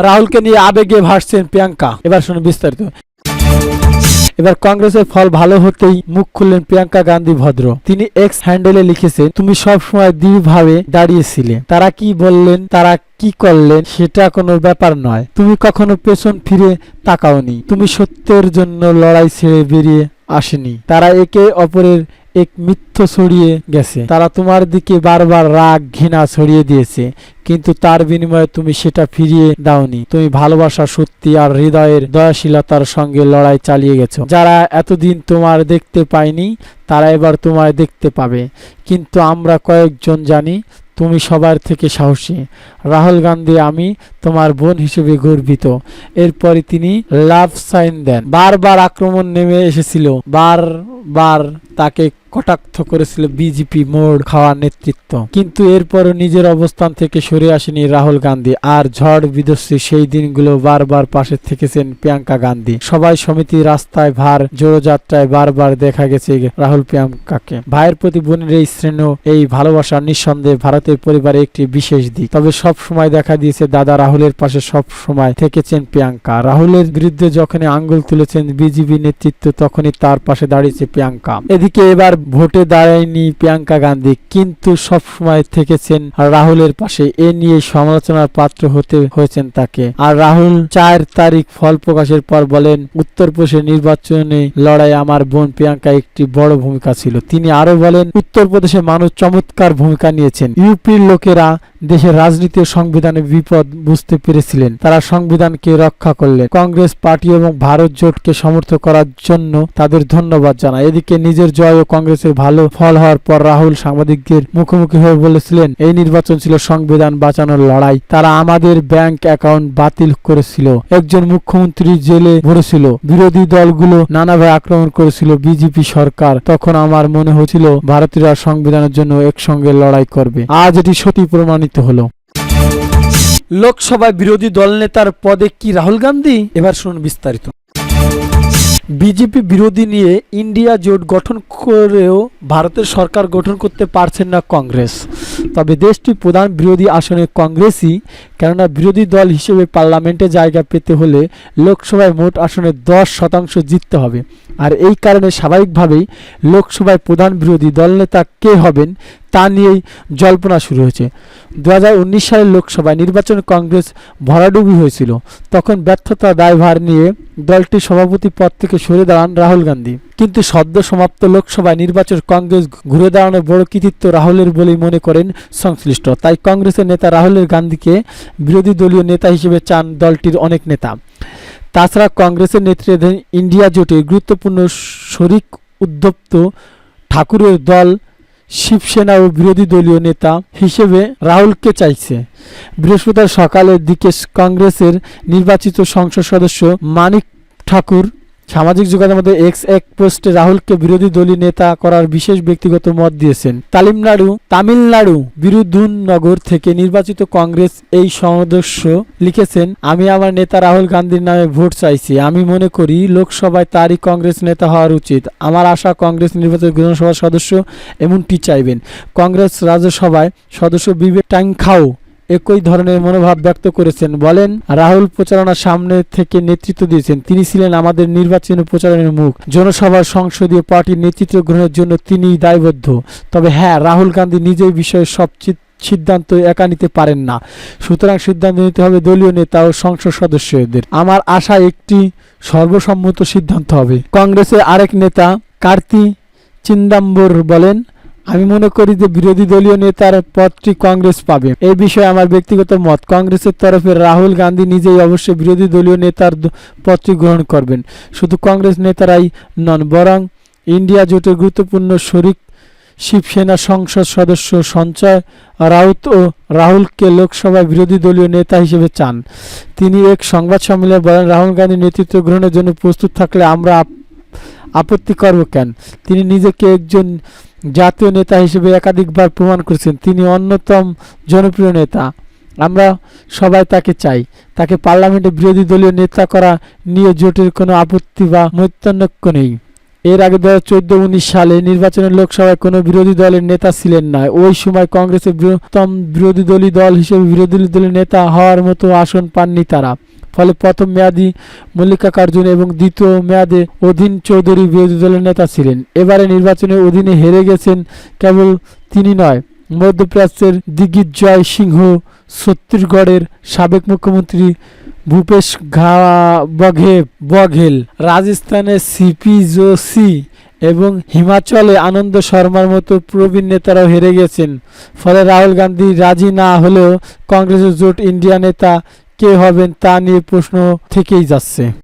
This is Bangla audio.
রাহুলকে নিয়ে আবেগে ভাসছেন প্রিয়াঙ্কা। এবার শুনুন বিস্তারিত। এবার কংগ্রেসের ফল ভালো হতেই মুখ খুললেন প্রিয়াঙ্কা গান্ধী ভদ্র। তিনি এক্স হ্যান্ডেলে লিখেছেন, তুমি সব সময় দৃঢ়ভাবে দাঁড়িয়েছিলে। তারা কি বললেন, তারা কি করলেন সেটা কোনো ব্যাপার নয়। তুমি কখনো পেছন ফিরে তাকাওনি। তুমি সত্যের জন্য লড়াই ছেড়ে বেরিয়ে আসেনি। তারা একে অপরের এক মিথ্য ছড়িয়ে গেছে। তারা তোমার দিকে বারবার রাগ ঘৃণা ছড়িয়ে দিয়েছে, কিন্তু তার বিনিময়ে তুমি সেটা ফিরিয়ে দাওনি। তুমি ভালোবাসা, সত্যি আর হৃদয়ের দয়াশীলতার সঙ্গে লড়াই চালিয়ে গেছো। যারা এতদিন তোমার দেখতে পায়নি তারা এবার তোমায় দেখতে পাবে। কিন্তু আমরা কয়েকজন জানি তুমি সবার থেকে সাহসী। রাহুল গান্ধী, আমি তোমার বোন হিসেবে গর্বিত। এরপরে তিনি লাভ সাইন দেন। বারবার আক্রমণ নেমে এসেছিল, বারবার তাকে কটাক্ষ করেছিল বিজেপি মোড় খাওয়া নেতৃত্ব, কিন্তু এরপরও নিজের অবস্থান থেকে সরে আসেনি রাহুল গান্ধী। আর ঝড় বিধ্বস্ত সেই দিনগুলো বারবার পাশে থেকেছেন প্রিয়াঙ্কা গান্ধী। সবাই সমিতি, রাস্তায় ভার জোড়যাত্রায় বারবার দেখা গেছে রাহুল প্রিয়াঙ্কাকে। ভাইয়ের প্রতি বোনের এই স্নেহ, এই ভালোবাসা নিঃসন্দেহে ভারতের পরিবারে একটি বিশেষ দিক। তবে সব সময় দেখা দিয়েছে দাদা রাহুলের পাশে সব সময় থেকেছেন প্রিয়াঙ্কা। রাহুলের বিরুদ্ধে যখনই আঙ্গুল তুলেছেন বিজেপি নেতৃত্ব, তখনই তার পাশে দাঁড়িয়েছে প্রিয়াঙ্কা। এদিকে এবার ভোটে দাঁড়ায়নি প্রিয়াঙ্কা গান্ধী, কিন্তু সবসময় থেকেছেন রাহুলের পাশে। এ নিয়ে সমালোচনার পাত্র হতে হয়েছেন তাকে। আর রাহুল 4 তারিখ ফল প্রকাশের পর বলেন, উত্তরপ্রদেশের নির্বাচনে লড়াই আমার বোন প্রিয়াঙ্কা একটি বড় ভূমিকা ছিল। তিনি আরো বলেন, উত্তরপ্রদেশের মানুষ চমৎকার ভূমিকা নিয়েছেন। ইউপির লোকেরা দেশের রাজনীতি ও সংবিধানের বিপদ বুঝতে পেরেছিলেন। তারা সংবিধানকে রক্ষা করলেন। কংগ্রেস পার্টি এবং ভারত জোটকে সমর্থন করার জন্য তাদের ধন্যবাদ জানায়। এদিকে নিজের জয় ও কংগ্রেসের ভালো ফল হওয়ার পর রাহুল সাংবাদিকদের মুখোমুখি হয়ে বলেছিলেন, এই নির্বাচন ছিল সংবিধান বাঁচানোর লড়াই। তারা আমাদের ব্যাংক অ্যাকাউন্ট বাতিল করেছিল, একজন মুখ্যমন্ত্রী জেলে ভরেছিল, বিরোধী দলগুলো নানাভাবে আক্রমণ করেছিল বিজেপি সরকার। তখন আমার মনে হয়েছিল ভারতীয়রা সংবিধানের জন্য একসঙ্গে লড়াই করবে। আজ এটি সত্যি প্রমাণিত হলো। লোকসভায় বিরোধী দলনেতার পদে কি রাহুল গান্ধী? এবার শুনুন বিস্তারিত। বিজেপি বিরোধী নিয়ে ইন্ডিয়া জোট গঠন করেও ভারতের সরকার গঠন করতে পারছেন না কংগ্রেস। তবে দেশটির প্রধান বিরোধী আসনে কংগ্রেসই, কেননা বিরোধী দল হিসেবে পার্লামেন্টে জায়গা পেতে হলে লোকসভায় মোট আসনে 10% জিততে হবে। আর এই কারণে স্বাভাবিকভাবেই লোকসভায় প্রধান বিরোধী দলনেতা কে হবেন তা নিয়েই জল্পনা শুরু হয়েছে। 2019 সালের লোকসভায় নির্বাচনে কংগ্রেস ভরাডুবি হয়েছিল। তখন ব্যর্থতা দায়ভার নিয়ে দলটির সভাপতি পদ থেকে সরে দাঁড়ান রাহুল গান্ধী। কিন্তু সদ্য সমাপ্ত লোকসভায় নির্বাচন কংগ্রেস ঘুরে দাঁড়ানোর বড় কৃতিত্ব রাহুলের বলেই মনে করেন সংশ্লিষ্ট। তাই কংগ্রেসের নেতা রাহুল গান্ধীকে বিরোধী দলীয় নেতা হিসেবে চান দলটির অনেক নেতা। তাছাড়া কংগ্রেসের নেতৃত্বাধীন ইন্ডিয়া জোটের গুরুত্বপূর্ণ শরিক উদ্ধব ঠাকুরের দল শিবসেনা ও বিরোধী দলীয় নেতা হিসেবে রাহুলকে চাইছে। বৃহস্পতিবার সকালের দিকে কংগ্রেসের নির্বাচিত সংসদ সদস্য মানিক ঠাকুর সামাজিক যোগাযোগের মধ্যে এক পোস্টে রাহুলকে বিরোধী দলীয় নেতা করার বিশেষ ব্যক্তিগত মত দিয়েছেন। তামিলনাড়ু বিরুধুনগর থেকে নির্বাচিত কংগ্রেস এই সদস্য লিখেছেন, আমি আমার নেতা রাহুল গান্ধীর নামে ভোট চাইছি। আমি মনে করি লোকসভায় তারই কংগ্রেস নেতা হওয়ার উচিত। আমার আশা কংগ্রেস নির্বাচিত বিধানসভার সদস্য এমনটি চাইবেন। কংগ্রেস রাজ্যসভায় সদস্য বিবেক টাংখাও একই ধরনের মনোভাব ব্যক্ত করেছেন। বলেন, রাহুল প্রচারণার সামনে থেকে নেতৃত্ব দিয়েছেন। তিনি ছিলেন আমাদের নির্বাচনী প্রচারণের মুখ। জনসভার সংসদীয় পার্টির নেতৃত্ব গ্রহণের জন্য তিনি দায়বদ্ধ। তবে হ্যাঁ, রাহুল গান্ধী নিজেই বিষয়ে সব সিদ্ধান্ত একা নিতে পারেন না। সুতরাং সিদ্ধান্ত নিতে হবে দলীয় নেতা ও সংসদ সদস্যদের। আমার আশা একটি সর্বসম্মত সিদ্ধান্ত হবে। কংগ্রেসের আরেক নেতা কার্তি চিদাম্বর বলেন, আমি মনে করি যে বিরোধী দলীয় নেতার পদটি কংগ্রেস পাবে। এই বিষয়ে আমার ব্যক্তিগত মত। কংগ্রেসের তরফে রাহুল গান্ধী নিজেই অবশ্যই বিরোধী দলীয় নেতার পদটি গ্রহণ করবেন। শুধু কংগ্রেস নেতারাই নন, বরং ইন্ডিয়া জোটের গুরুত্বপূর্ণ শরিক শিবসেনা সংসদ সদস্য সঞ্জয় রাউত ও রাহুলকে লোকসভায় বিরোধী দলীয় নেতা হিসেবে চান। তিনি এক সংবাদ সম্মেলনে বলেন, রাহুল গান্ধী নেতৃত্ব গ্রহণের জন্য প্রস্তুত থাকলে আমরা আপত্তি করব কেন? তিনি নিজেকে একজন জাতীয় নেতা হিসেবে একাধিকবার প্রমাণ করেছেন। তিনি অন্যতম জনপ্রিয় নেতা। আমরা সবাই তাকে চাই। তাকে পার্লামেন্টে বিরোধী দলীয় নেতা করা নিয়ে জোটের কোনো আপত্তি বা মতানৈক্য নেই। এর আগে 2014-19 সালে নির্বাচনে লোকসভায় কোনো বিরোধী দলের নেতা ছিলেন না। ওই সময় কংগ্রেসের বৃহত্তম বিরোধী দল হিসেবে বিরোধী দলের নেতা হওয়ার মতো আসন পাননি তারা। ফলে প্রথম মেয়াদে মল্লিকার্জুন এবং দ্বিতীয় মেয়াদে অধীন চৌধুরী বিরোধী দলের নেতা ছিলেন। এবারে নির্বাচনে অধীনে হেরে গেছেন কেবল তিনি নয়, মধ্যপ্রদেশের দিগ্বিজয় সিংহ, ছত্তিশগড়ের সাবেক মুখ্যমন্ত্রী ভূপেশ বঘেল, রাজস্থানের সিপি যোশী এবং হিমাচলে আনন্দ শর্মার মতো প্রবীণ নেতারাও হেরে গেছেন। ফলে রাহুল গান্ধী রাজি না হলেও কংগ্রেসের জোট ইন্ডিয়া নেতা কে হবেন তা নিয়ে প্রশ্ন থেকেই যাচ্ছে।